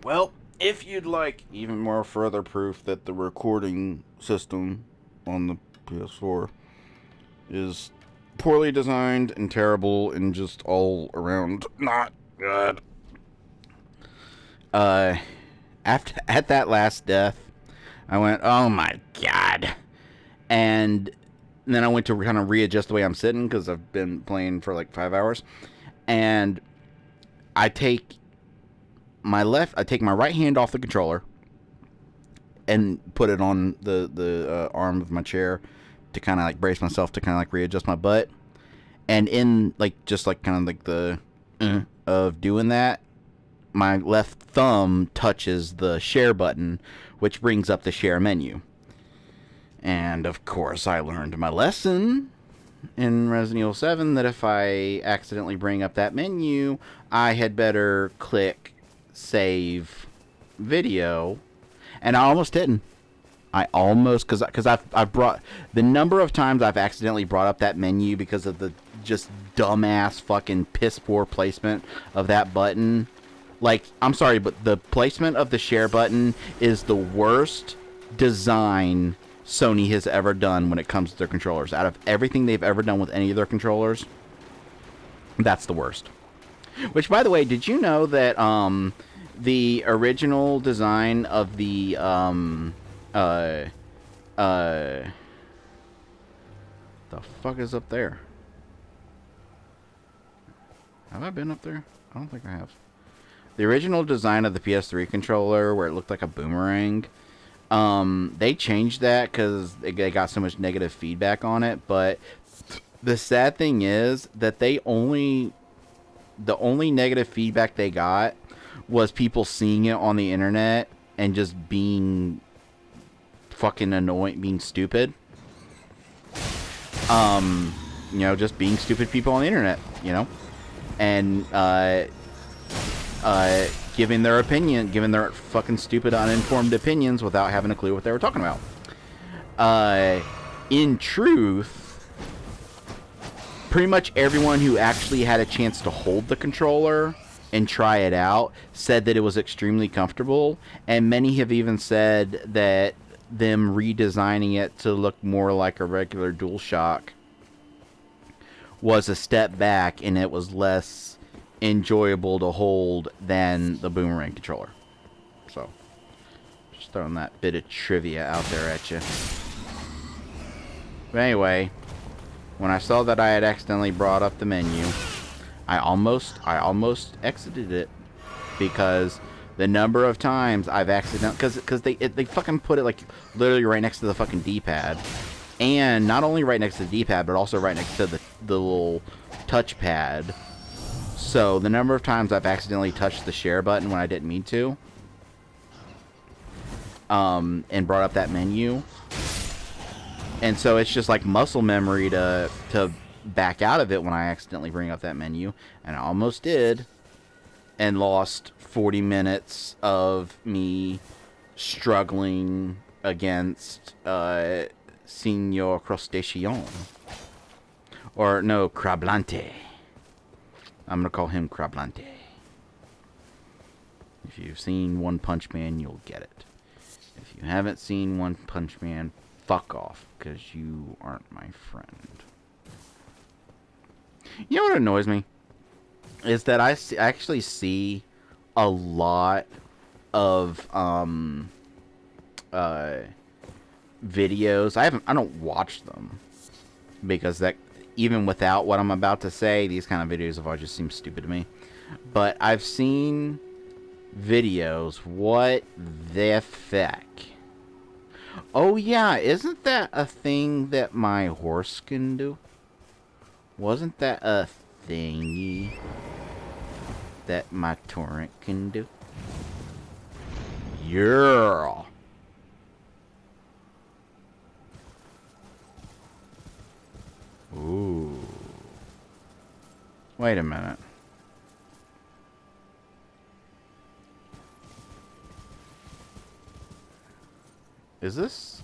Well, if you'd like even more further proof that the recording system on the PS4 is poorly designed and terrible and just all around not good. Uh, after at that last death, I went, oh my god. And then I went to kind of readjust the way I'm sitting because I've been playing for like 5 hours. And I take I take my right hand off the controller and put it on the arm of my chair to kind of like brace myself to kind of like readjust my butt. And in like just like kind of like the of doing that, my left thumb touches the share button, which brings up the share menu. And of course, I learned my lesson in Resident Evil 7 that if I accidentally bring up that menu, I had better click save video. And I almost didn't. I almost, because I've brought, the number of times I've accidentally brought up that menu because of the just dumbass fucking piss poor placement of that button. Like, I'm sorry, but the placement of the share button is the worst design Sony has ever done when it comes to their controllers. Out of everything they've ever done with any of their controllers, that's the worst. Which, by the way, did you know that the original design of the the fuck is up there? Have I been up there? I don't think I have. The original design of the PS3 controller, where it looked like a boomerang, they changed that because they got so much negative feedback on it. But the sad thing is that the only negative feedback they got was people seeing it on the internet and just being fucking annoying, being stupid. Just being stupid people on the internet, and giving their opinion, giving their fucking stupid, uninformed opinions without having a clue what they were talking about. In truth, pretty much everyone who actually had a chance to hold the controller and try it out said that it was extremely comfortable, and many have even said that them redesigning it to look more like a regular DualShock was a step back and it was less enjoyable to hold than the boomerang controller. So, just throwing that bit of trivia out there at you. But anyway, when I saw that I had accidentally brought up the menu, I almost exited it because the number of times I've accidentally, because they fucking put it like literally right next to the fucking D-pad, and not only right next to the D-pad but also right next to the little touchpad. So the number of times I've accidentally touched the share button when I didn't mean to, and brought up that menu, and so it's just like muscle memory to back out of it when I accidentally bring up that menu, and I almost did, and lost 40 minutes of me struggling against Signor Crustacean, or no, Crablante. I'm gonna call him Crablante. If you've seen One Punch Man, you'll get it. If you haven't seen One Punch Man, fuck off, because you aren't my friend. You know what annoys me? Is that I actually see a lot of videos. I don't watch them because that, even without what I'm about to say, these kind of videos have always just seemed stupid to me. But I've seen videos. What the fuck? Oh yeah, isn't that a thing that my horse can do? Wasn't that a thingy that my torrent can do? Yeah. Ooh. Wait a minute. Is this?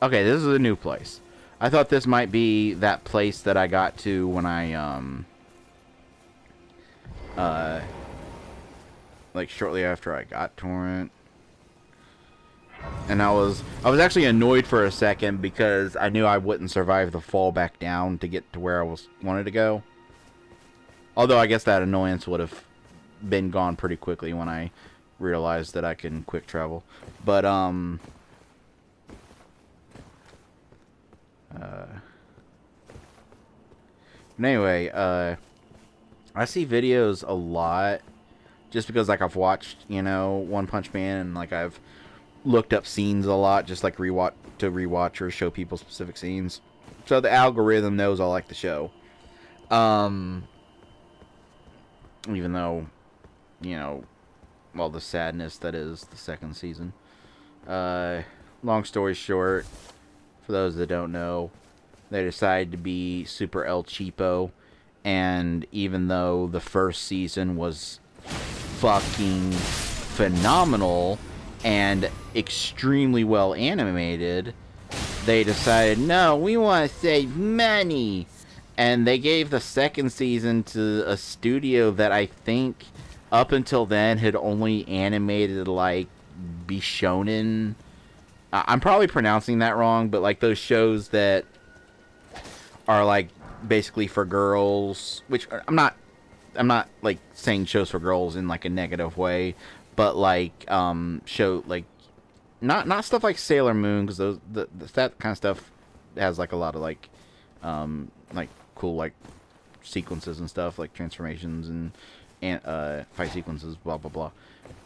Okay, this is a new place. I thought this might be that place that I got to when I like shortly after I got torrent. And I was actually annoyed for a second because I knew I wouldn't survive the fall back down to get to where I wanted to go. Although I guess that annoyance would have been gone pretty quickly when I realized that I can quick travel. But anyway, I see videos a lot just because like I've watched, you know, One Punch Man, and like I've looked up scenes a lot, just like rewatch or show people specific scenes. So the algorithm knows I like the show. Even though, you know, well, the sadness that is the second season. Long story short, for those that don't know, they decided to be super El Cheapo, and even though the first season was fucking phenomenal and extremely well animated, they decided, no, we want to save money. And they gave the second season to a studio that I think up until then had only animated like Bishonen. I'm probably pronouncing that wrong, but like those shows that are like basically for girls, which I'm not like saying shows for girls in like a negative way, but like show like not stuff like Sailor Moon, because those that kind of stuff has like a lot of like cool like sequences and stuff, like transformations and fight sequences, blah blah blah.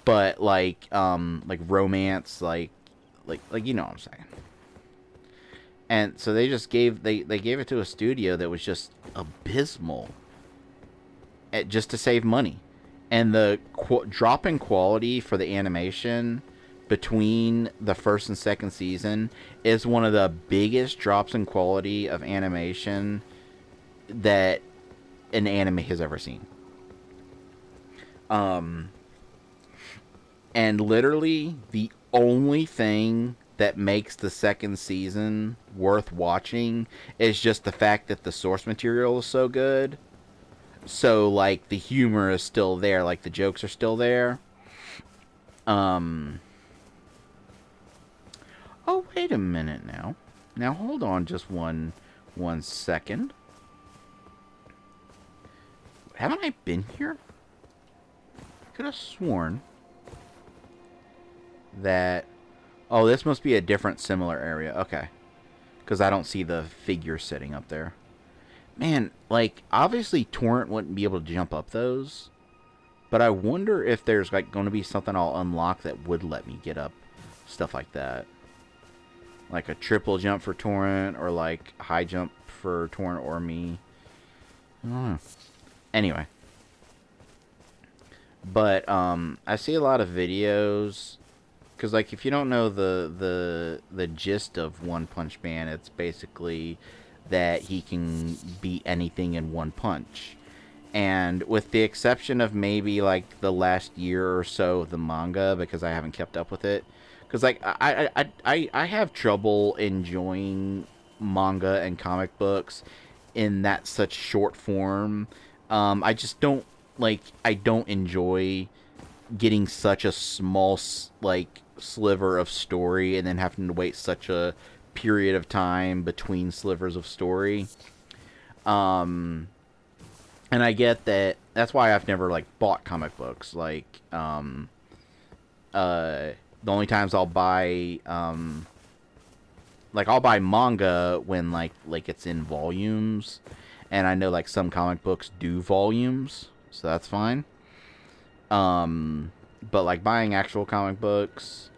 But like romance, like you know what I'm saying. And so they just gave it to a studio that was just abysmal, just to save money. And the drop in quality for the animation between the first and second season is one of the biggest drops in quality of animation that an anime has ever seen. And literally the only thing that makes the second season worth watching is just the fact that the source material is so good. So like the humor is still there, like the jokes are still there. Oh, wait a minute now. Now hold on just one second. Haven't I been here? I could have sworn that... Oh, this must be a different similar area. Okay. Because I don't see the figure sitting up there. Man, like, obviously Torrent wouldn't be able to jump up those. But I wonder if there's, like, going to be something I'll unlock that would let me get up stuff like that. Like a triple jump for Torrent, or, like, high jump for Torrent or me. I don't know. Anyway. But, I see a lot of videos... Because, like, if you don't know the gist of One Punch Man, it's basically that he can beat anything in one punch. And with the exception of maybe, like, the last year or so of the manga, because I haven't kept up with it. Because, like, I have trouble enjoying manga and comic books in that such short form. I just don't, like, I don't enjoy getting such a small, like, sliver of story and then having to wait such a period of time between slivers of story. And I get that. That's why I've never, like, bought comic books. Like, the only times I'll buy, like, I'll buy manga when, like it's in volumes. And I know, like, some comic books do volumes, so that's fine. But, like, buying actual comic books,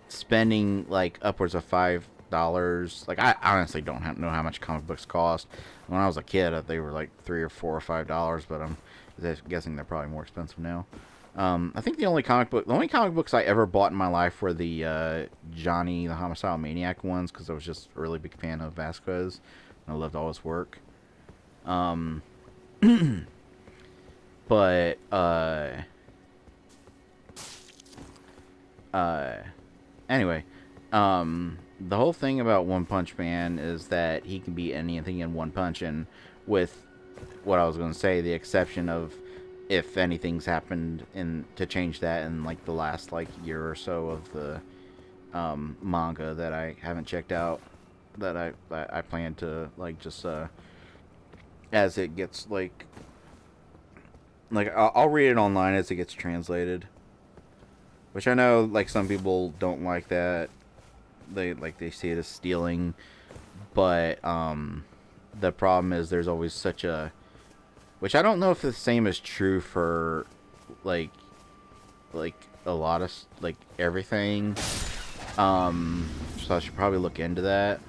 spending, like, upwards of $5. Like, I honestly don't know how much comic books cost. When I was a kid, they were, like, $3 or $4 or $5, but I'm guessing they're probably more expensive now. I think the only comic books I ever bought in my life were the, Johnny the Homicidal Maniac ones, because I was just a really big fan of Vasquez, and I loved all his work. But, anyway, the whole thing about One Punch Man is that he can beat anything in one punch, and with what I was going to say, the exception of if anything's happened in to change that in like the last like year or so of the manga that I haven't checked out, that I plan to like just as it gets like I'll read it online as it gets translated, which I know like some people don't like that. They see it as stealing, but the problem is there's always such a, which I don't know if the same is true for like like a lot of like everything. So I should probably look into that.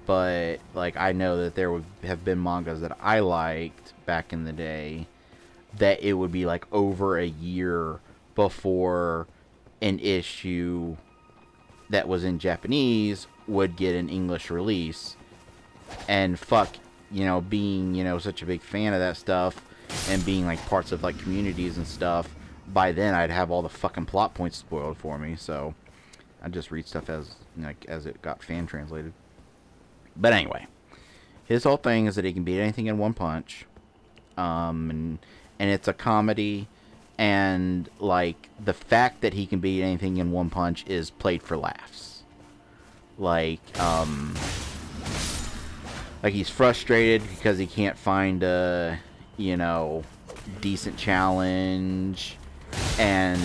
But like I know that there would have been mangas that I liked back in the day that it would be like over a year before an issue that was in Japanese would get an English release. And fuck, you know, being, you know, such a big fan of that stuff and being like parts of like communities and stuff, by then I'd have all the fucking plot points spoiled for me. So I just read stuff as like as it got fan translated. But anyway, his whole thing is that he can beat anything in one punch, and it's a comedy, and like the fact that he can beat anything in one punch is played for laughs. Like he's frustrated because he can't find a, you know, decent challenge, and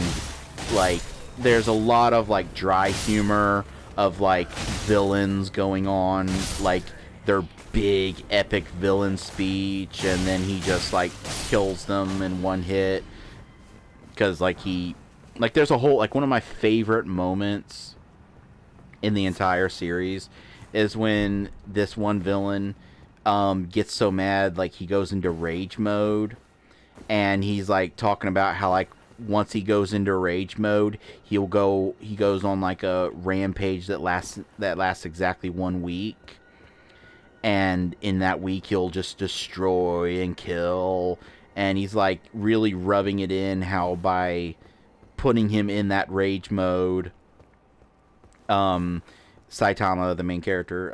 like there's a lot of like dry humor of like villains going on, like their big epic villain speech, and then he just like kills them in one hit. Because like there's a whole, like one of my favorite moments in the entire series is when this one villain gets so mad, like he goes into rage mode, and he's like talking about how like once he goes into rage mode, he goes on like a rampage that lasts exactly 1 week, and in that week he'll just destroy and kill, and he's like really rubbing it in how by putting him in that rage mode, Saitama, the main character,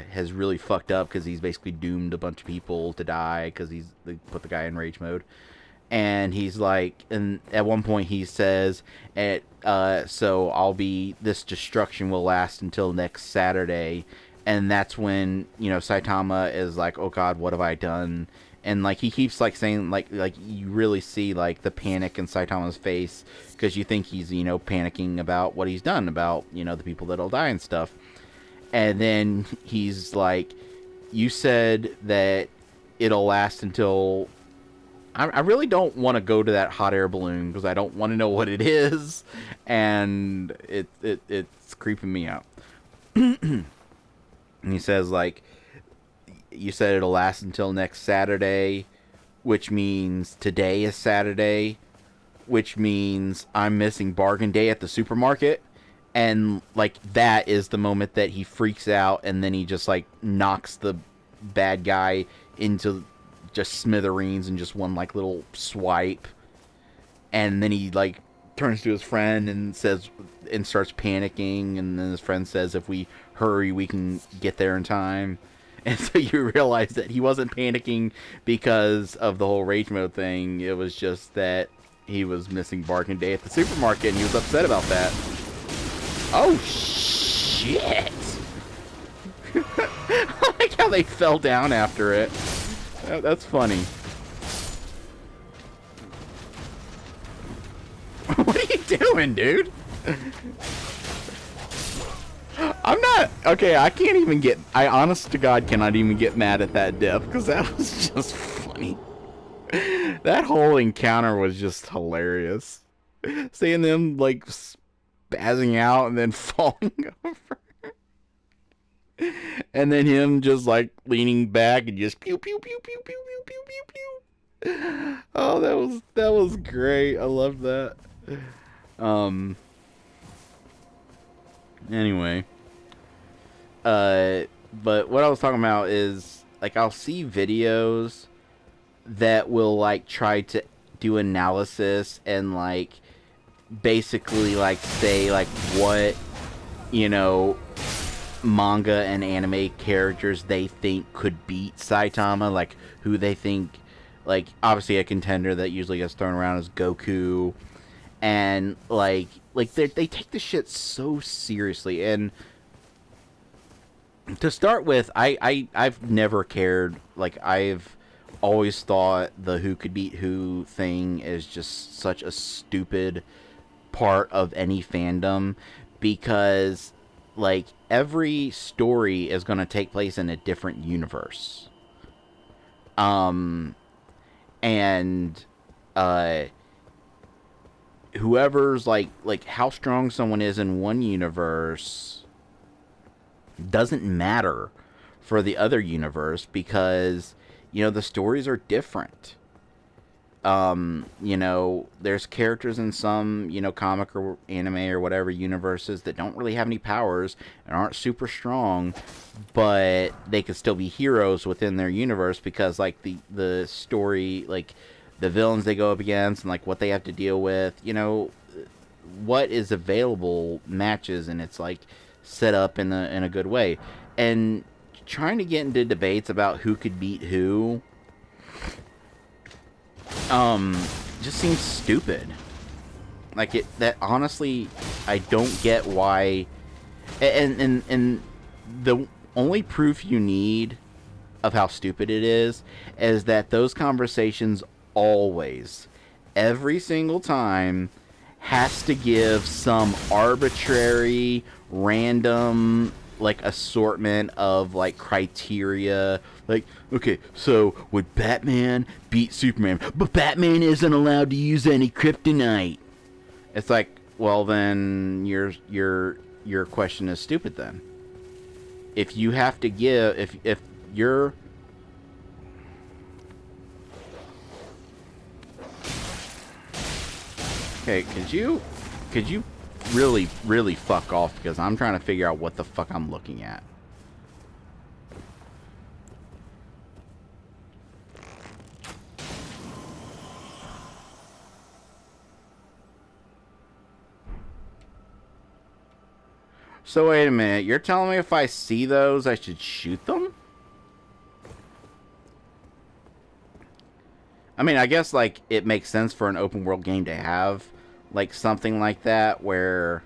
has really fucked up because he's basically doomed a bunch of people to die because they put the guy in rage mode. And he's like, and at one point he says, so this destruction will last until next Saturday. And that's when, you know, Saitama is like, oh god, what have I done? And like he keeps like saying, like you really see like the panic in Saitama's face, because you think he's, you know, panicking about what he's done, about, you know, the people that'll die and stuff. And then he's like, you said that it'll last until, I really don't want to go to that hot air balloon because I don't want to know what it is, and it's creeping me out. And he says, like, you said it'll last until next Saturday, which means today is Saturday, which means I'm missing bargain day at the supermarket. And like that is the moment that he freaks out, and then he just like knocks the bad guy into just smithereens in just one like little swipe. And then he like turns to his friend and says, and starts panicking, and then his friend says, if we hurry we can get there in time. And so you realize that he wasn't panicking because of the whole rage mode thing. It was just that he was missing bargain day at the supermarket, and he was upset about that. Oh shit. I like how they fell down after it. That's funny. What are you doing, dude? I'm not... Okay, I can't even get... I honest to God cannot even get mad at that death, because that was just funny. That whole encounter was just hilarious. Seeing them, like, spazzing out and then falling over. And then him just like leaning back and just pew pew pew pew pew pew pew pew pew. Oh, that was great. I loved that. Anyway, but what I was talking about is like I'll see videos that will like try to do analysis and like basically like say like what, you know, manga and anime characters they think could beat Saitama, like who they think, like obviously a contender that usually gets thrown around is Goku, and like they take the shit so seriously. And to start with, I've never cared. Like I've always thought the who could beat who thing is just such a stupid part of any fandom, because like every story is going to take place in a different universe. Um and uh whoever's like how strong someone is in one universe doesn't matter for the other universe, because the stories are different. There's characters in some, comic or anime or whatever universes that don't really have any powers and aren't super strong, but they could still be heroes within their universe, because like the story, like the villains they go up against and like what they have to deal with, what is available matches, and it's like set up in a good way. And trying to get into debates about who could beat who just seems stupid. Like that honestly, I don't get why. And the only proof you need of how stupid it is that those conversations always, every single time, has to give some arbitrary random like assortment of like criteria, like, okay, so would Batman beat Superman, but Batman isn't allowed to use any kryptonite. It's like, well then your question is stupid then. If you have to give, if you're okay, could you really fuck off, because I'm trying to figure out what the fuck I'm looking at. So wait a minute, you're telling me if I see those I should shoot them? I mean, I guess like it makes sense for an open world game to have like something like that where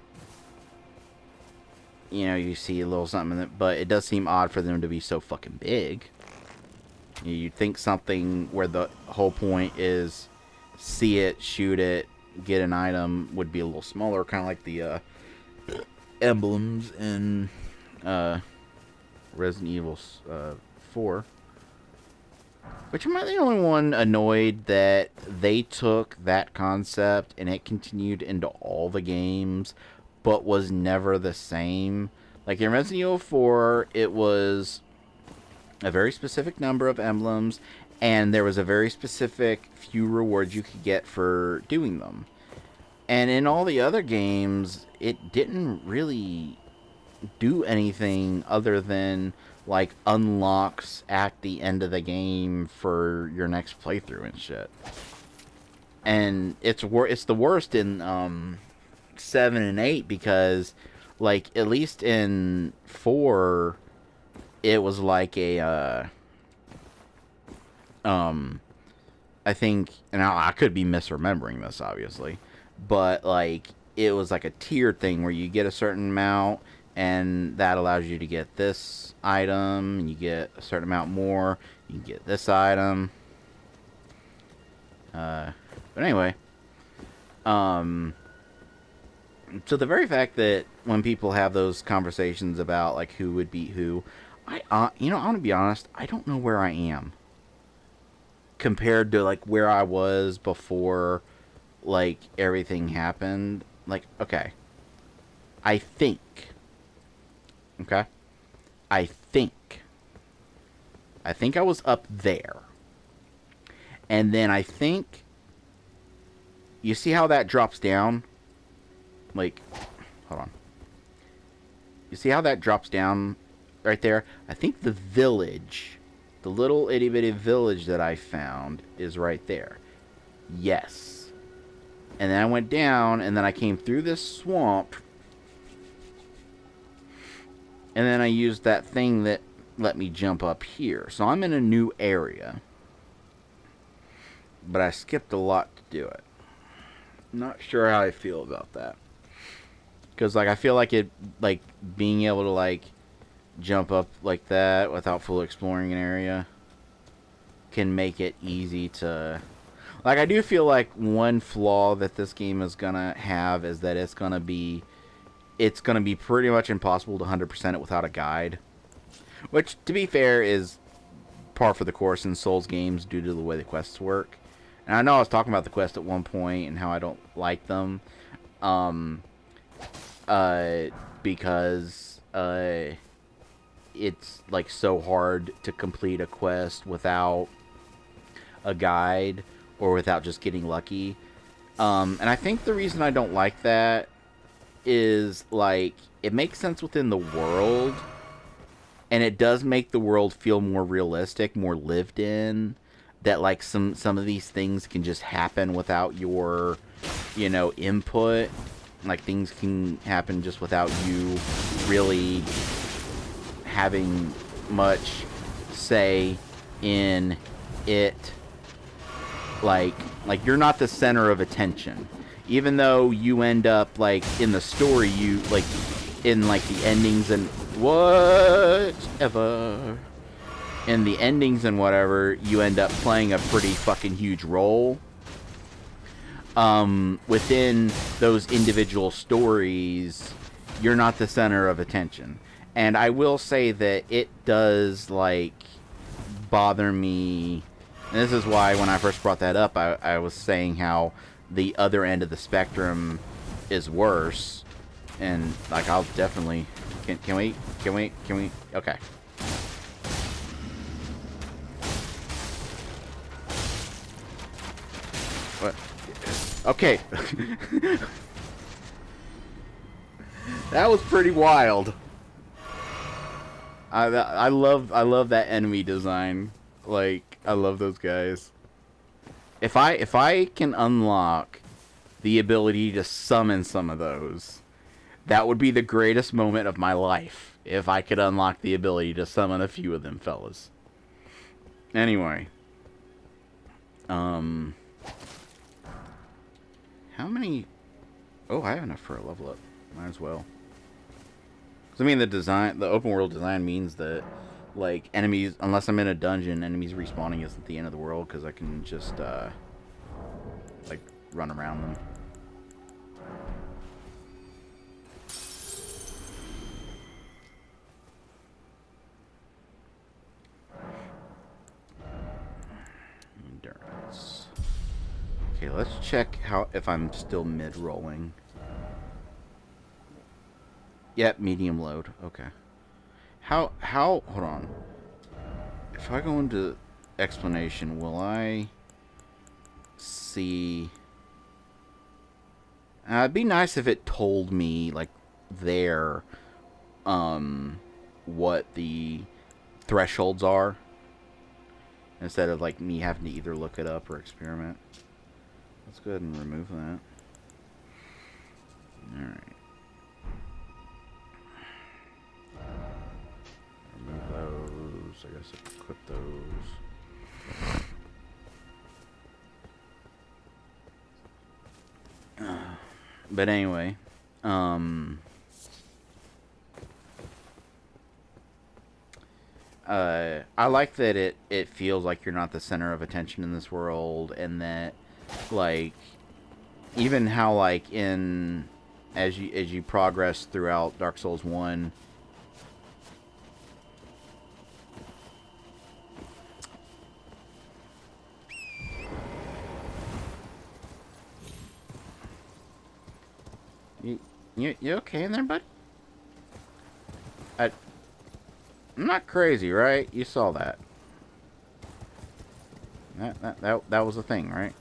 you see a little something in it, but it does seem odd for them to be so fucking big. You'd think something where the whole point is see it, shoot it, get an item would be a little smaller, kind of like the emblems in Resident Evil 4. Which, am I the only one annoyed that they took that concept and it continued into all the games, but was never the same? Like in Resident Evil 4, it was a very specific number of emblems, and there was a very specific few rewards you could get for doing them. And in all the other games, it didn't really do anything other than like unlocks at the end of the game for your next playthrough and shit. And it's the worst in 7 and 8, because like at least in 4 it was like a I think, and I could be misremembering this obviously, but like it was like a tiered thing where you get a certain amount and that allows you to get this item, and you get a certain amount more, you can get this item. But anyway, so the very fact that when people have those conversations about like who would beat who, I want to be honest, I don't know where I am compared to like where I was before like everything happened. Like, okay, I think I think I was up there. And then I think, you see how that drops down? Like, hold on. You see how that drops down right there? I think the village, the little itty bitty village that I found is right there. Yes. And then I went down, and then I came through this swamp. and then I used that thing that let me jump up here. So I'm in a new area, but I skipped a lot to do it. Not sure how I feel about that. Because, like, I feel like it, like, being able to, like, jump up like that without fully exploring an area can make it easy to... Like, I do feel like one flaw that this game is gonna have is that it's gonna be pretty much impossible to 100% it without a guide. Which, to be fair, is par for the course in Souls games due to the way the quests work. And I know I was talking about the quest at one point and how I don't like them. Because it's like so hard to complete a quest without a guide or without just getting lucky. And I think the reason I don't like that is, like, it makes sense within the world, and it does make the world feel more realistic, more lived in, that, like, some of these things can just happen without your, you know, input. Like, things can happen just without you really having much say in it. Like you're not the center of attention. Even though you end up, like, in the story, you, like, in, like, the endings and whatever. In the endings and whatever, you end up playing a pretty fucking huge role. Within those individual stories, you're not the center of attention. And I will say that it does, like, bother me. And this is why when I first brought that up, I was saying how the other end of the spectrum is worse. And, like, I'll definitely... Can we? Okay. What? Okay. That was pretty wild. I love that enemy design. Like, I love those guys. If I can unlock the ability to summon some of those, that would be the greatest moment of my life. If I could unlock the ability to summon a few of them fellas. Anyway. How many... Oh, I have enough for a level up. Might as well. Because, I mean, the open world design means that, like, enemies, unless I'm in a dungeon, enemies respawning isn't the end of the world, because I can just, like, run around them. Endurance. Okay, let's check if I'm still mid-rolling. Yep, medium load. Okay. Hold on. If I go into explanation, will I see... it'd be nice if it told me, like, there, what the thresholds are. Instead of, like, me having to either look it up or experiment. Let's go ahead and remove that. Alright. Remove those. I guess equip those. But anyway, I like that it feels like you're not the center of attention in this world, and that, like, even how, like, as you progress throughout Dark Souls 1, you okay in there, bud? I'm not crazy, right? You saw that. That was a thing, right?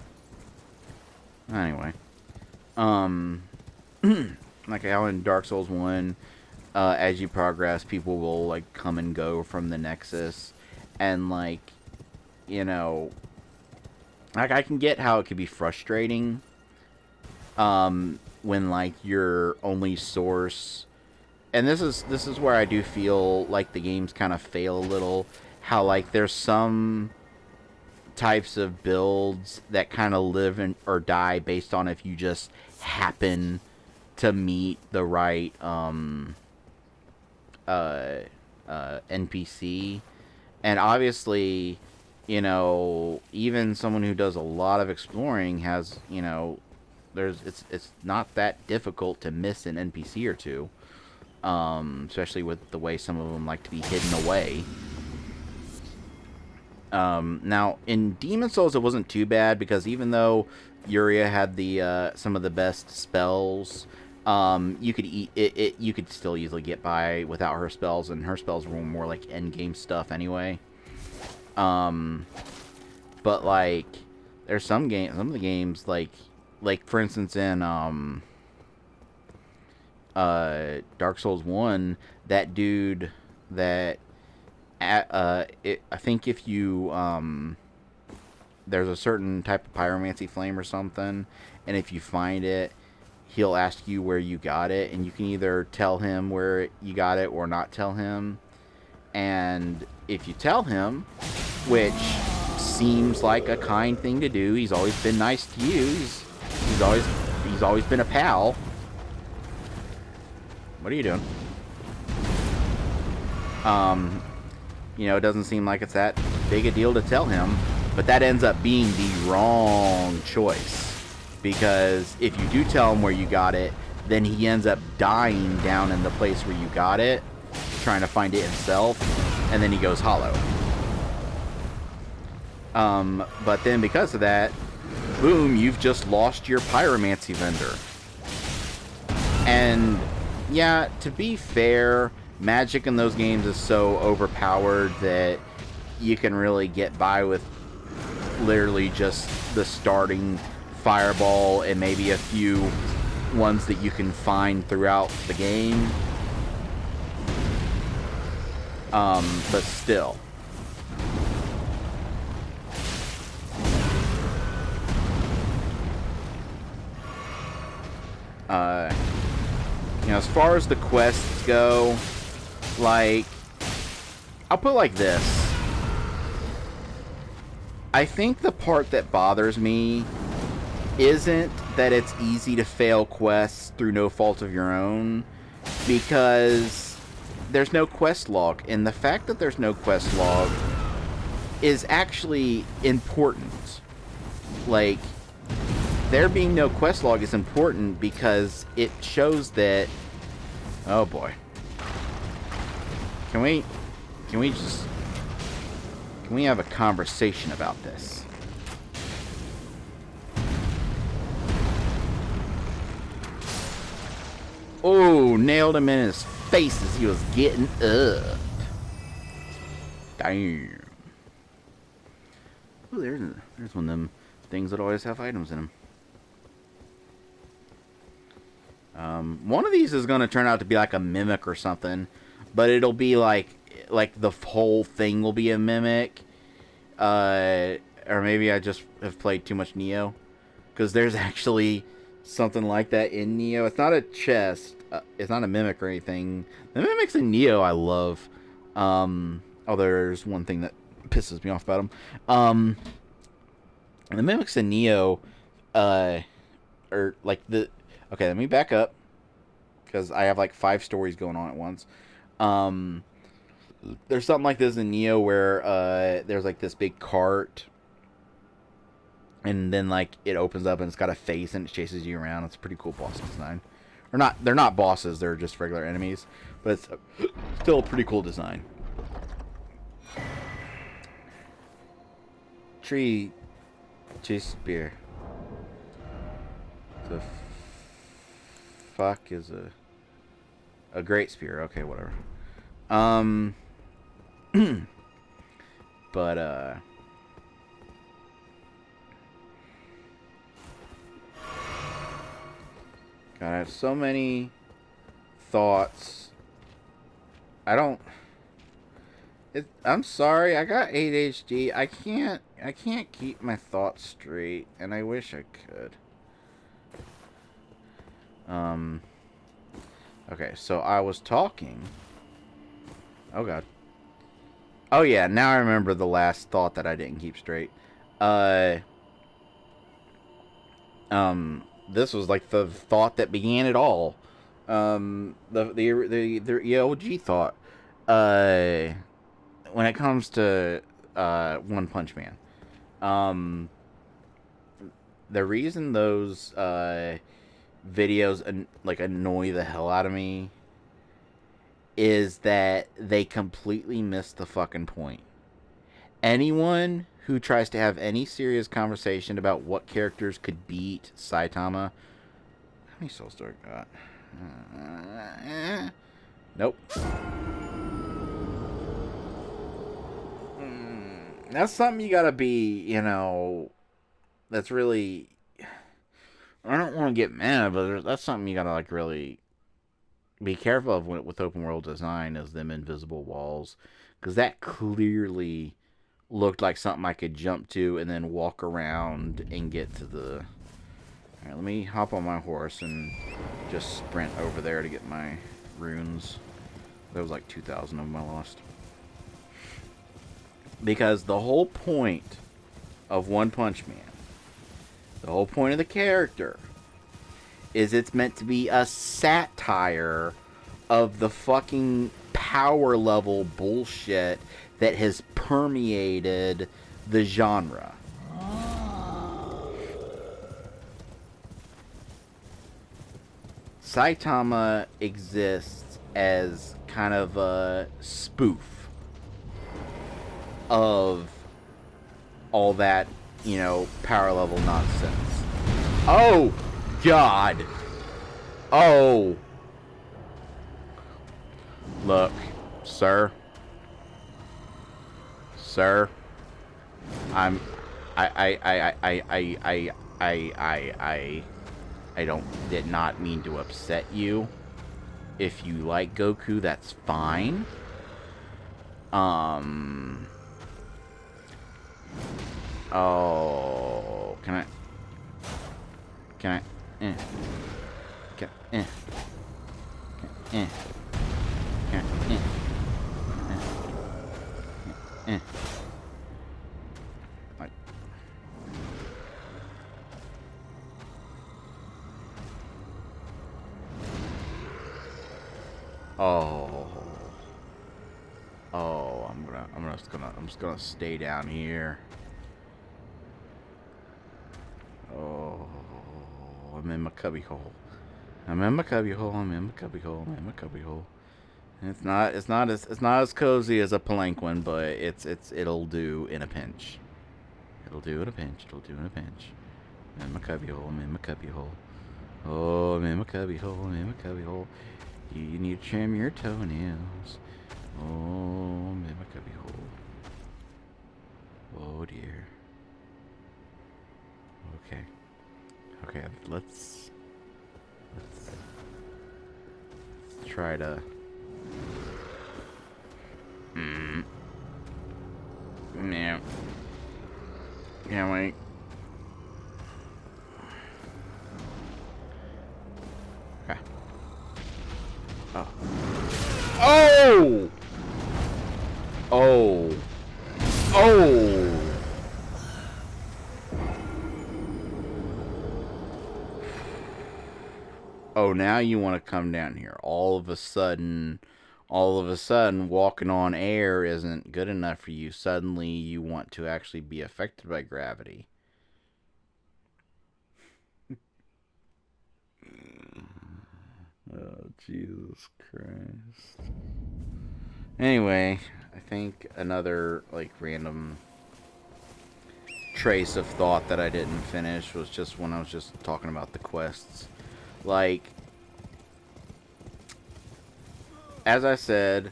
Anyway, like how in Dark Souls 1, as you progress, people will, like, come and go from the Nexus, and, like, you know, like, I can get how it could be frustrating, when, like, your only source and this is where I do feel like the games kind of fail a little. How like there's some types of builds that kind of live or die based on if you just happen to meet the right uh, NPC. And obviously, even someone who does a lot of exploring has, it's not that difficult to miss an NPC or two, especially with the way some of them like to be hidden away. Now, in Demon Souls, it wasn't too bad because even though Yuria had the some of the best spells, you could you could still easily get by without her spells, and her spells were more like end game stuff anyway. Um, but like, there's some of the games like for instance in Dark Souls 1, that dude that I think if you there's a certain type of pyromancy flame or something, and if you find it, he'll ask you where you got it, and you can either tell him where you got it or not tell him. And if you tell him, which seems like a kind thing to do, he's always been nice to you. He's always been a pal. What are you doing? It doesn't seem like it's that big a deal to tell him, but that ends up being the wrong choice. Because if you do tell him where you got it, then he ends up dying down in the place where you got it, trying to find it himself, and then he goes hollow. But then because of that, boom, you've just lost your pyromancy vendor. And yeah, to be fair, magic in those games is so overpowered that you can really get by with literally just the starting fireball and maybe a few ones that you can find throughout the game. But still. As far as the quests go, like, I'll put it like this. I think the part that bothers me isn't that it's easy to fail quests through no fault of your own, because there's no quest log, and the fact that there's no quest log is actually important. Like, there being no quest log is important because it shows that... Oh boy. Can we have a conversation about this? Oh, nailed him in his face as he was getting up. Damn. Oh, there's one of them things that always have items in them. One of these is going to turn out to be like a mimic or something, but it'll be like the whole thing will be a mimic. Or maybe I just have played too much Neo, because there's actually something like that in Neo. It's not a chest. It's not a mimic or anything. The mimics in Neo I love. There's one thing that pisses me off about them. The mimics in Neo, are like the... Okay, let me back up, because I have like 5 stories going on at once. There's something like this in Neo where there's like this big cart, and then like it opens up and it's got a face and it chases you around. It's a pretty cool boss design. Or not, they're not bosses, they're just regular enemies, but it's still a pretty cool design. Tree chase spear. The fuck is a great spear. Okay, whatever. But God, I have so many thoughts. I'm sorry, I got ADHD. I can't keep my thoughts straight, and I wish I could. Okay, so I was talking. Oh god. Oh yeah, now I remember the last thought that I didn't keep straight. Uh, this was like the thought that began it all. The ELG thought. Uh, when it comes to One Punch Man, um, the reason those videos like annoy the hell out of me is that they completely miss the fucking point. Anyone who tries to have any serious conversation about what characters could beat Saitama. How many souls do I got? Nope. That's something you gotta be, that's really. I don't want to get mad, but that's something you gotta, like, really be careful of with open world design is them invisible walls. Because that clearly looked like something I could jump to and then walk around and get to the... Alright, let me hop on my horse and just sprint over there to get my runes. There was like 2,000 of them I lost. Because the whole point of One Punch Man, the whole point of the character, is it's meant to be a satire of the fucking power level bullshit that has permeated the genre. Saitama exists as kind of a spoof of all that, power level nonsense. Oh, God. Oh. Look, sir. Sir. Did not mean to upset you. If you like Goku, that's fine. Oh, can I? Can I? Can Like. Oh, I'm just gonna stay down here. Oh, I'm in my cubby hole. I'm in my cubby hole. It's not as cozy as a palanquin, but it'll do in a pinch. It'll do in a pinch. I'm in my cubby hole. Oh, I'm in my cubby hole. You need to trim your toenails. Oh, I'm in my cubby hole. Oh dear. Okay, let's try to yeah. Can't wait. Okay. Oh. Oh. Oh. Oh, now you want to come down here. All of a sudden, walking on air isn't good enough for you. Suddenly, you want to actually be affected by gravity. Oh, Jesus Christ. Anyway, I think another, like, random trace of thought that I didn't finish was just when I was just talking about the quests. Like, as I said,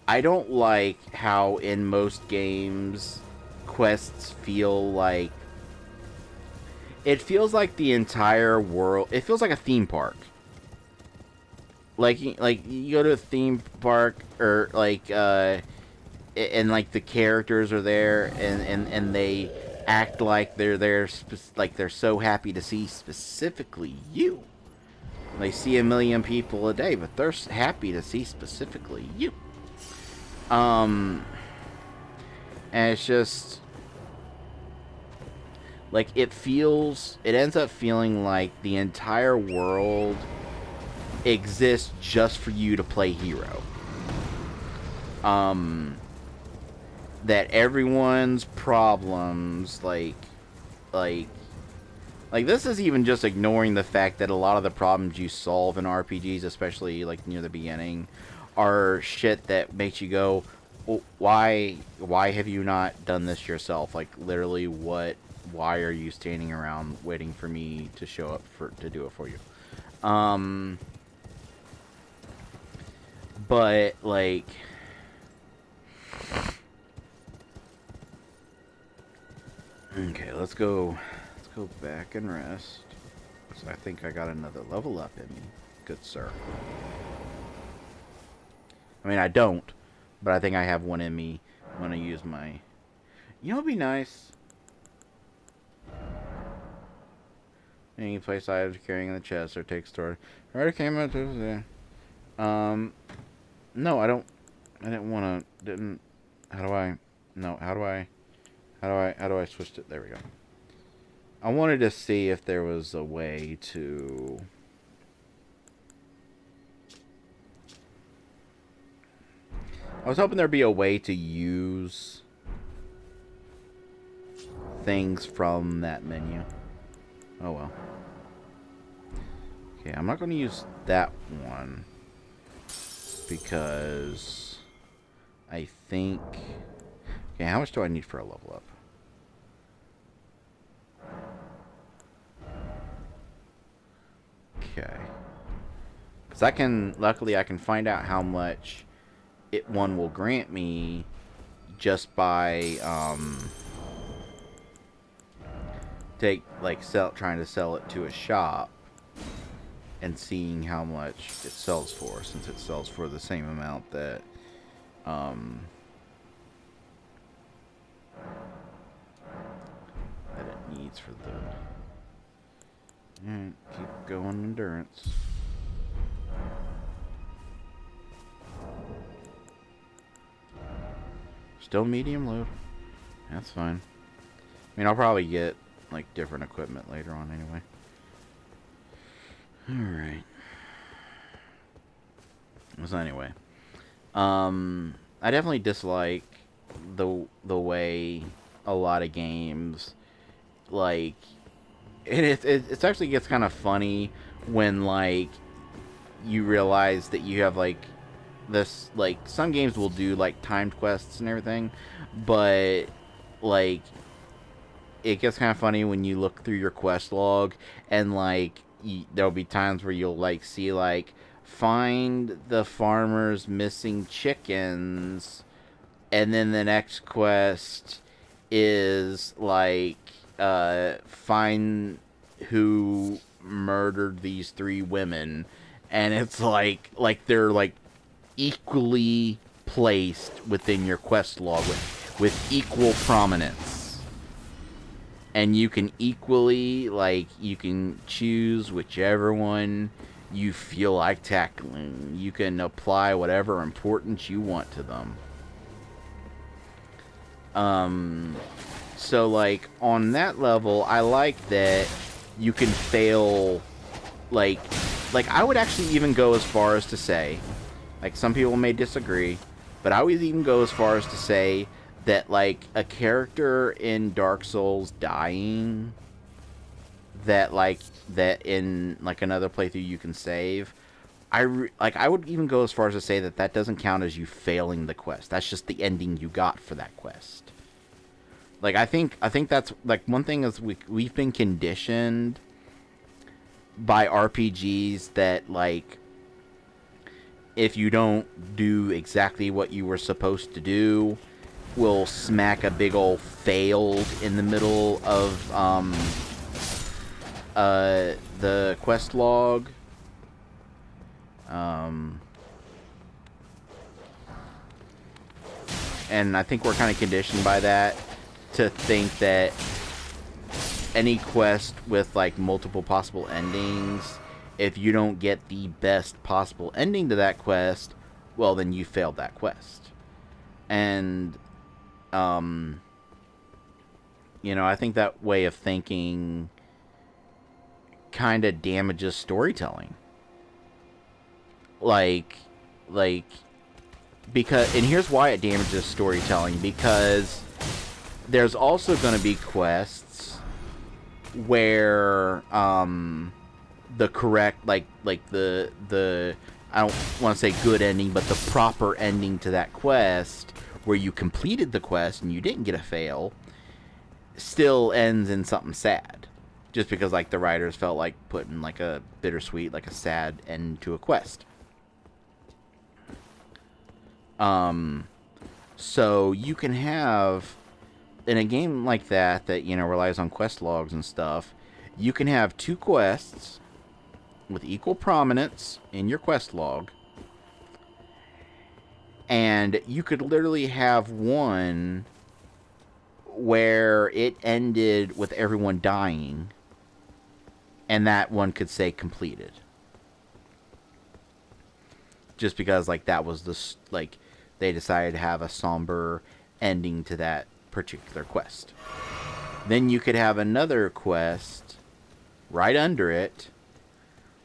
I don't like how in most games quests feel like... It feels like the entire world... It feels like a theme park. Like you go to a theme park, or like, and like the characters are there, and they act like they're there, like they're so happy to see specifically you. They see a million people a day, but they're happy to see specifically you. And it's just like it ends up feeling like the entire world exists just for you to play hero. That everyone's problems, like this is even just ignoring the fact that a lot of the problems you solve in RPGs, especially like near the beginning, are shit that makes you go, well, why have you not done this yourself? Like literally, why are you standing around waiting for me to show up to do it for you? But like, okay, let's go back and rest. So I think I got another level up in me, good sir. I mean, I don't, but I think I have one in me when I use my... You know, it'd be nice. Any place items carrying in the chest or take storage. Already came out to no, I didn't want to, how do I switch it? There we go. I wanted to see if there was a way to... I was hoping there'd be a way to use things from that menu. Oh well. Okay, I'm not going to use that one because I think... Okay, how much do I need for a level up? Okay. Because I can... Luckily, I can find out how much one will grant me just by trying to sell it to a shop and seeing how much it sells for, since it sells for the same amount that that it needs for the... Alright, keep going, endurance. Still medium load. That's fine. I mean, I'll probably get like different equipment later on anyway. Alright. So anyway. I definitely dislike the way a lot of games, like, it actually gets kind of funny when like you realize that you have like this, like, some games will do like timed quests and everything, but like it gets kind of funny when you look through your quest log and like there'll be times where you'll like see like find the farmer's missing chickens, and then the next quest is like find who murdered these 3 women, and it's like they're like equally placed within your quest log with equal prominence, and you can equally, like, you can choose whichever one you feel like tackling. You can apply whatever importance you want to them. So like on that level, I like that you can fail, like I would actually even go as far as to say, like, some people may disagree, but I would even go as far as to say that like a character in Dark Souls dying, that in like another playthrough you can save, I would even go as far as to say that doesn't count as you failing the quest. That's just the ending you got for that quest. Like, I think that's like one thing is we've been conditioned by RPGs that like if you don't do exactly what you were supposed to do, will smack a big ol' failed in the middle of the quest log. And I think we're kind of conditioned by that to think that any quest with like multiple possible endings If you don't get the best possible ending to that quest, well, then you failed that quest. And, I think that way of thinking kind of damages storytelling. Like, because, and here's why it damages storytelling, because there's also going to be quests where, the correct, like the I don't want to say good ending, but the proper ending to that quest, where you completed the quest and you didn't get a fail, still ends in something sad, just because like the writers felt like putting like a bittersweet, like a sad end to a quest. So you can have, in a game like that relies on quest logs and stuff, you can have two quests with equal prominence in your quest log, and you could literally have one where it ended with everyone dying, and that one could say completed, just because like that was they decided to have a somber ending to that particular quest. Then you could have another quest right under it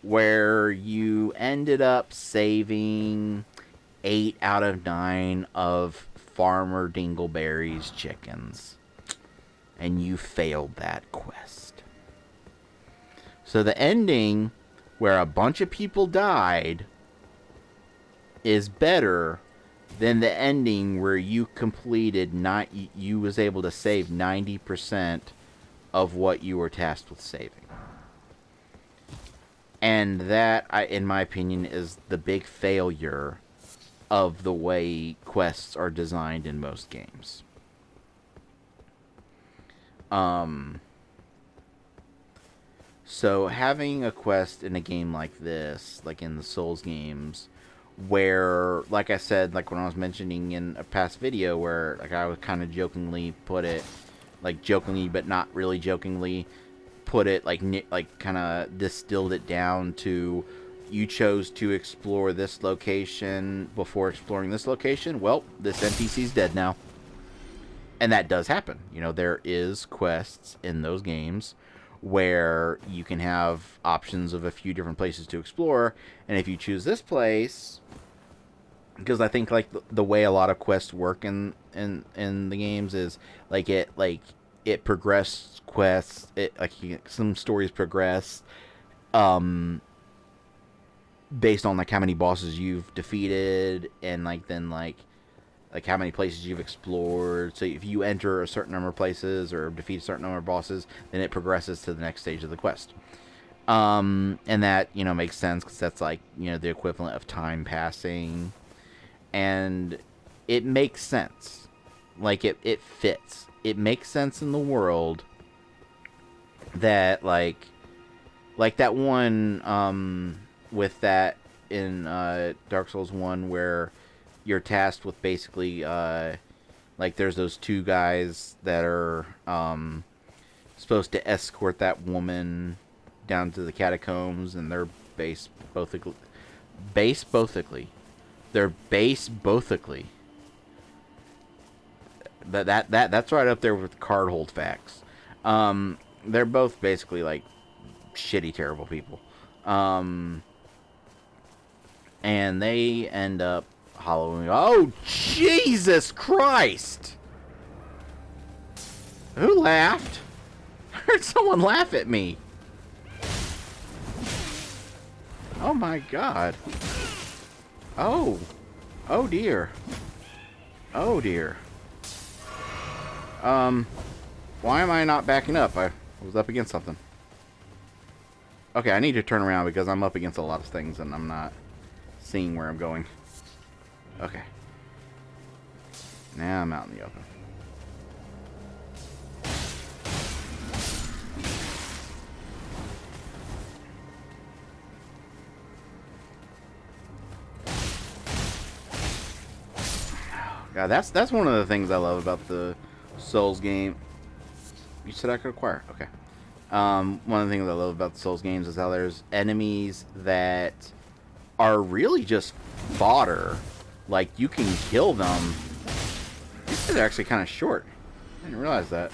where you ended up saving 8 out of 9 of Farmer Dingleberry's chickens, and you failed that quest. So the ending where a bunch of people died is better than the ending where you completed you was able to save 90% of what you were tasked with saving. And that, in my opinion, is the big failure of the way quests are designed in most games. So having a quest in a game like this, like in the Souls games, where, like I said, like when I was mentioning in a past video, where like I would kind of jokingly put it, like jokingly but not really jokingly, put it like kind of distilled it down to, you chose to explore this location before exploring this location. Well, this NPC's dead now. And that does happen. There is quests in those games where you can have options of a few different places to explore, and if you choose this place, because I think like the way a lot of quests work in the games is it progress quests, some stories progress based on like how many bosses you've defeated, and then how many places you've explored. So if you enter a certain number of places or defeat a certain number of bosses, then it progresses to the next stage of the quest. And that, makes sense, because that's like, the equivalent of time passing. And it makes sense. Like, it fits. It makes sense in the world that, like that one, with that in Dark Souls 1, where you're tasked with basically, there's those two guys that are supposed to escort that woman down to the catacombs, and they're base bothically. They're base bothically. That's right up there with card hold facts. They're both basically like shitty, terrible people. And they end up hollowing. Oh, Jesus Christ! Who laughed? I heard someone laugh at me. Oh my God. Oh. Oh dear. Oh dear. Why am I not backing up? I was up against something. Okay, I need to turn around because I'm up against a lot of things and I'm not seeing where I'm going. Okay. Now I'm out in the open. God, that's one of the things I love about the Souls game. You said I could acquire. Okay. One of the things I love about the Souls games is how there's enemies that are really just fodder. Like, you can kill them. These guys are actually kind of short. I didn't realize that.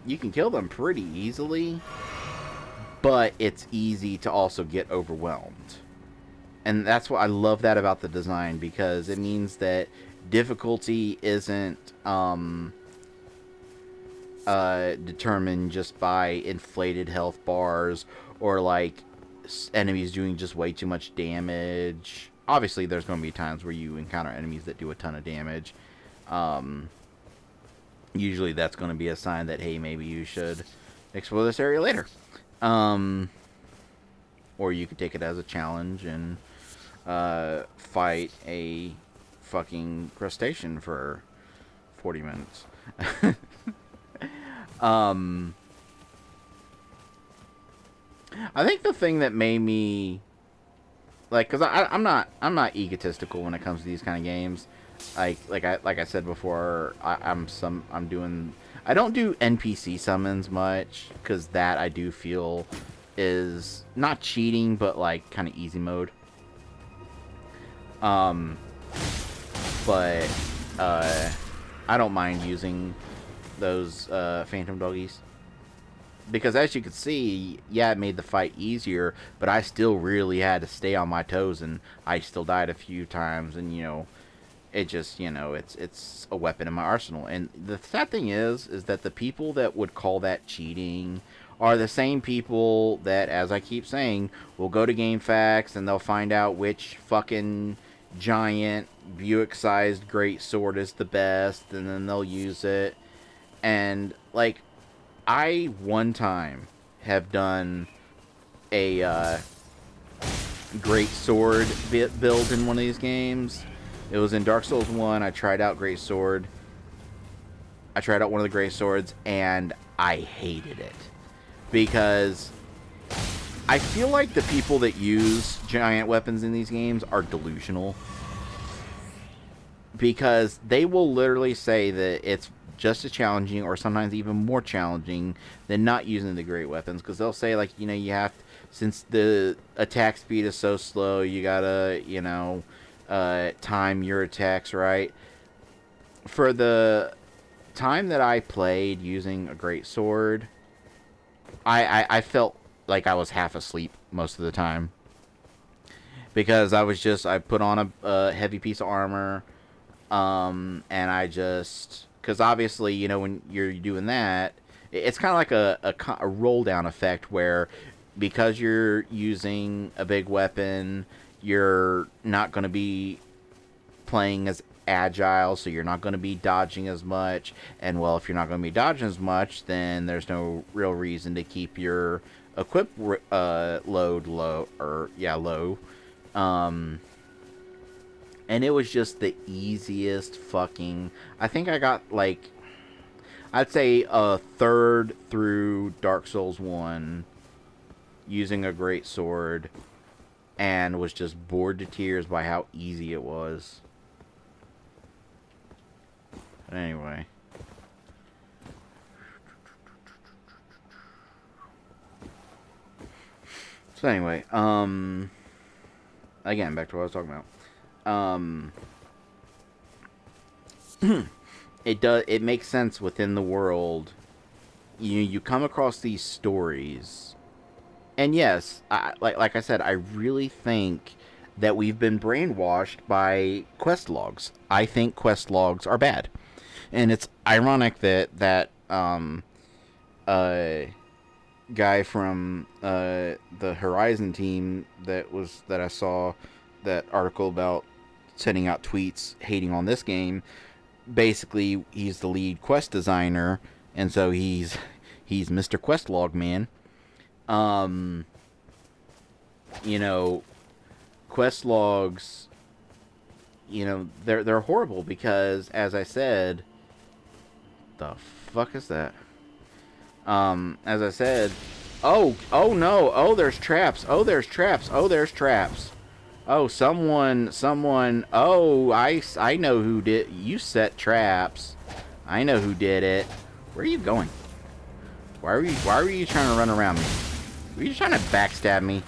You can kill them pretty easily, but it's easy to also get overwhelmed. And that's what I love that about the design, because it means that difficulty isn't determined just by inflated health bars or like enemies doing just way too much damage. Obviously, there's going to be times where you encounter enemies that do a ton of damage. Usually that's going to be a sign that, hey, maybe you should explore this area later. Or you could take it as a challenge and fight a fucking crustacean for 40 minutes. I think the thing that made me like, because I'm not egotistical when it comes to these kind of games. Like I said before, I don't do NPC summons much, because that I do feel is not cheating, but like kind of easy mode. But I don't mind using those phantom doggies, because as you can see, yeah, it made the fight easier, but I still really had to stay on my toes, and I still died a few times, and you know, it just, you know, it's a weapon in my arsenal. And the sad thing is that the people that would call that cheating are the same people that, as I keep saying, will go to GameFAQs and they'll find out which fucking giant Buick-sized great sword is the best, and then they'll use it. And like, I one time have done a great sword build in one of these games. It was in Dark Souls 1. I tried out great sword. I tried out one of the great swords, and I hated it, because I feel like the people that use giant weapons in these games are delusional, because they will literally say that it's just as challenging, or sometimes even more challenging, than not using the great weapons. Because they'll say, like, you know, you have to, since the attack speed is so slow, you gotta, you know, time your attacks right. For the time that I played using a great sword, I felt like I was half asleep most of the time, because I put on a heavy piece of armor, and I just, because obviously, you know, when you're doing that, it's kind of like a roll down effect, where because you're using a big weapon, you're not going to be playing as agile, so you're not going to be dodging as much. And well, if you're not going to be dodging as much, then there's no real reason to keep your equip load low, or yeah, low. And it was just the easiest fucking, I think I got like, I'd say a third through Dark Souls 1 using a great sword, and was just bored to tears by how easy it was. But anyway. So anyway, again, back to what I was talking about. It makes sense within the world. You come across these stories, and yes, like I said, I really think that we've been brainwashed by quest logs. I think quest logs are bad, and it's ironic that guy from the Horizon team that I saw that article about sending out tweets hating on this game. Basically, he's the lead quest designer, and so he's Mr. Questlog Man. You know, quest logs, you know, they're horrible, because, as I said, the fuck is that? As I said, oh no, oh, there's traps, oh, there's traps, oh, there's traps. Oh, someone, oh, I know who did, you set traps. I know who did it. Where are you going? Why were you trying to run around me? Were you trying to backstab me?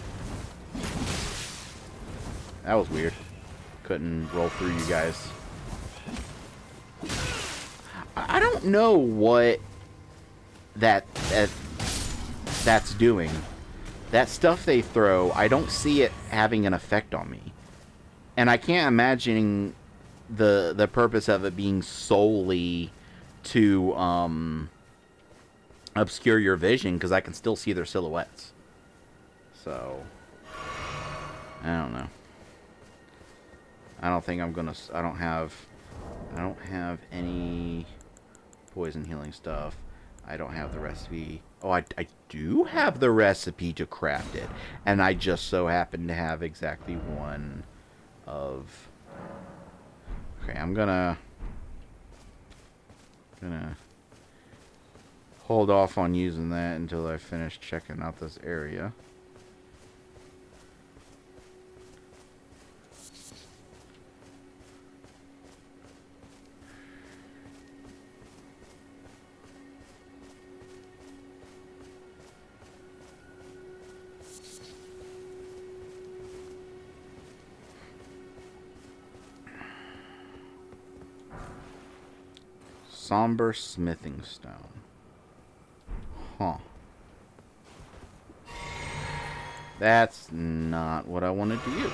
That was weird. Couldn't roll through you guys. I don't know what that's doing. That stuff they throw, I don't see it having an effect on me. And I can't imagine the purpose of it being solely to obscure your vision, because I can still see their silhouettes. So I don't know. I don't think I'm gonna. I don't have any poison healing stuff. I don't have the recipe. Oh, I do have the recipe to craft it, and I just so happen to have exactly one of. Okay, I'm gonna hold off on using that until I finish checking out this area. Somber smithing stone. Huh. That's not what I wanted to use.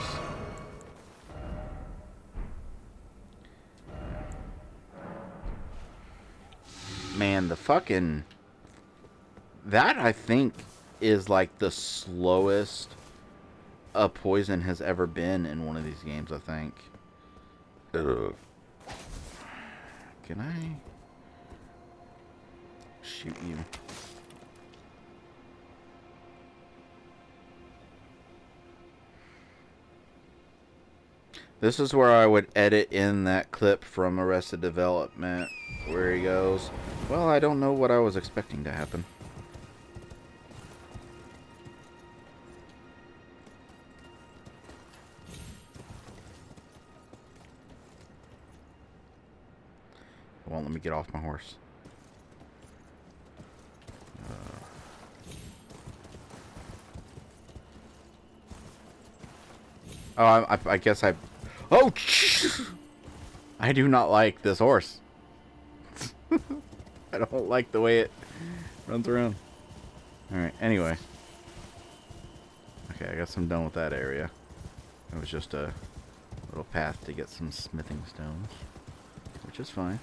Man, the fucking... That, I think, is like the slowest a poison has ever been in one of these games, I think. Ugh. Can I... shoot you? This is where I would edit in that clip from Arrested Development where he goes, well, I don't know what I was expecting to happen. It won't let me get off my horse. Oh, I guess I... Oh! I do not like this horse. I don't like the way it runs around. Alright, anyway. Okay, I guess I'm done with that area. It was just a little path to get some smithing stones, which is fine.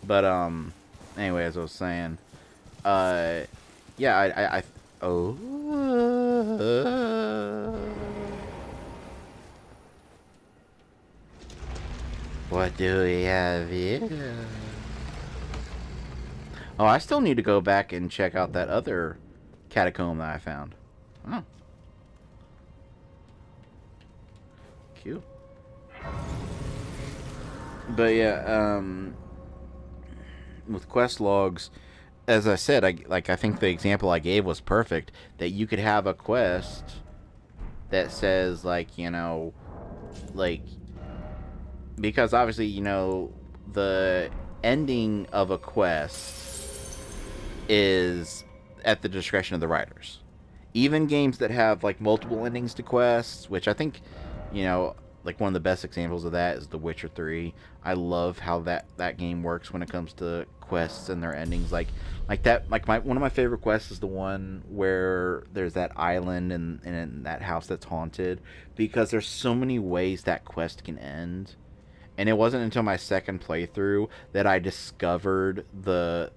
But, anyway, as I was saying, yeah, oh... What do we have here? Oh, I still need to go back and check out that other catacomb that I found. Oh. Cute. But yeah, with quest logs, as I said, I think the example I gave was perfect. That you could have a quest that says, like, you know, like, because obviously, you know, the ending of a quest is at the discretion of the writers. Even games that have, like, multiple endings to quests, which I think, you know, like, one of the best examples of that is The Witcher 3. I love how that game works when it comes to quests and their endings. Like one of my favorite quests is the one where there's that island and that house that's haunted, because there's so many ways that quest can end. And it wasn't until my second playthrough that I discovered the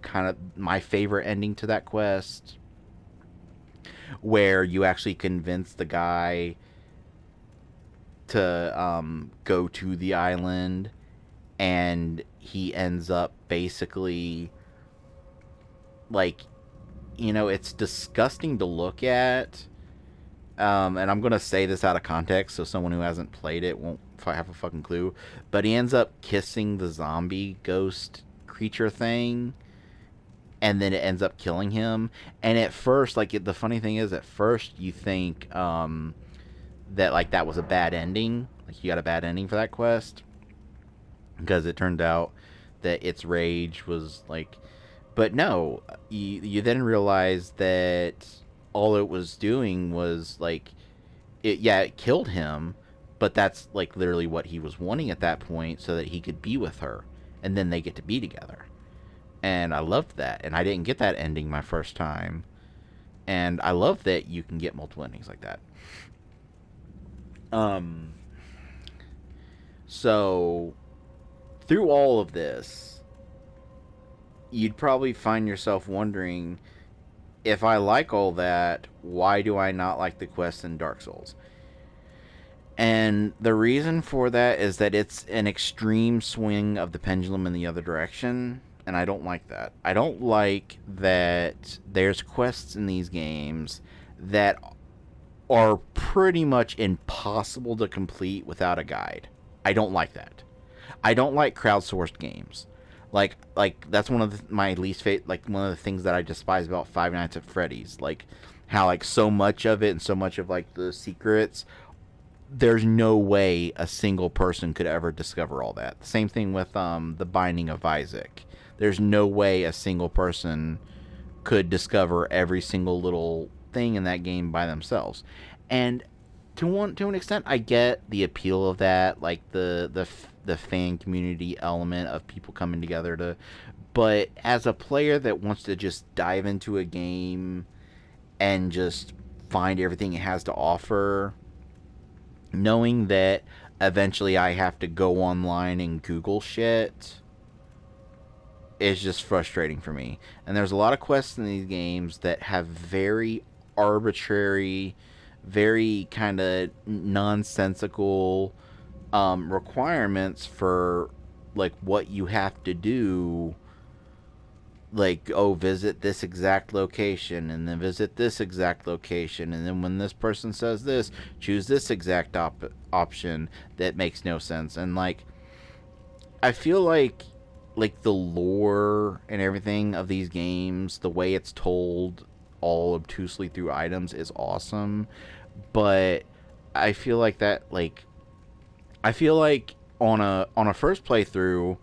kind of my favorite ending to that quest, where you actually convince the guy to go to the island, and he ends up basically, like, you know, it's disgusting to look at, and I'm gonna say this out of context so someone who hasn't played it won't have a fucking clue, but he ends up kissing the zombie ghost creature thing, and then it ends up killing him. And at first, like, the funny thing is, at first you think that, like, that was a bad ending, like you got a bad ending for that quest, because it turned out that its rage was, like, But no, you then realize that all it was doing was like it killed him, but that's like literally what he was wanting at that point so that he could be with her and then they get to be together. And I loved that. And I didn't get that ending my first time. And I love that you can get multiple endings like that. Um so through all of this, you'd probably find yourself wondering, if I like all that, why do I not like the quests in Dark Souls? And the reason for that is that it's an extreme swing of the pendulum in the other direction, and I don't like that. I don't like that there's quests in these games that are pretty much impossible to complete without a guide. I don't like that. I don't like crowdsourced games. Like that's one of my least favorite. Like one of the things that I despise about Five Nights at Freddy's. Like how like so much of it and so much of like the secrets, there's no way a single person could ever discover all that. Same thing with the Binding of Isaac. There's no way a single person could discover every single little thing in that game by themselves. And to an extent, I get the appeal of that, like the fan community element of people coming together to. But as a player that wants to just dive into a game and just find everything it has to offer, knowing that eventually I have to go online and Google shit is just frustrating for me. And there's a lot of quests in these games that have very arbitrary, very kind of nonsensical requirements for like what you have to do, like, oh, visit this exact location and then visit this exact location, and then when this person says this, choose this exact option that makes no sense. And like I feel like the lore and everything of these games, the way it's told all obtusely through items is awesome, but I feel like that like I feel like on a first playthrough,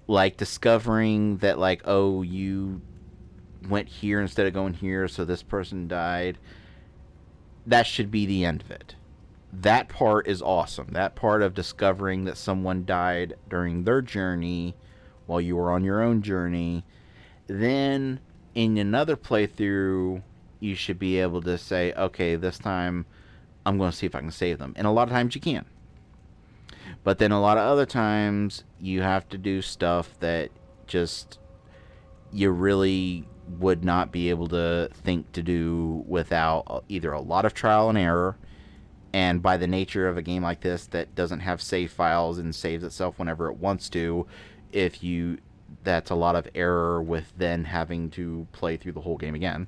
like discovering that like, oh, you went here instead of going here, so this person died, that should be the end of it. That part is awesome. That part of discovering that someone died during their journey while you were on your own journey. Then in another playthrough, you should be able to say, okay, this time I'm going to see if I can save them. And a lot of times you can. But then a lot of other times you have to do stuff that just you really would not be able to think to do without either a lot of trial and error, and by the nature of a game like this that doesn't have save files and saves itself whenever it wants to, if you that's a lot of error with then having to play through the whole game again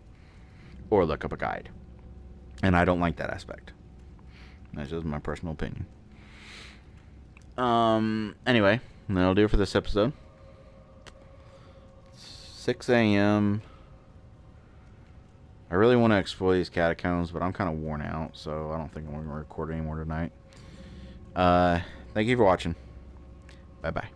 or look up a guide. And I don't like that aspect. That's just my personal opinion. Anyway, that'll do it for this episode. 6 a.m. I really want to explore these catacombs, but I'm kind of worn out, so I don't think I'm going to record anymore tonight. Thank you for watching. Bye-bye.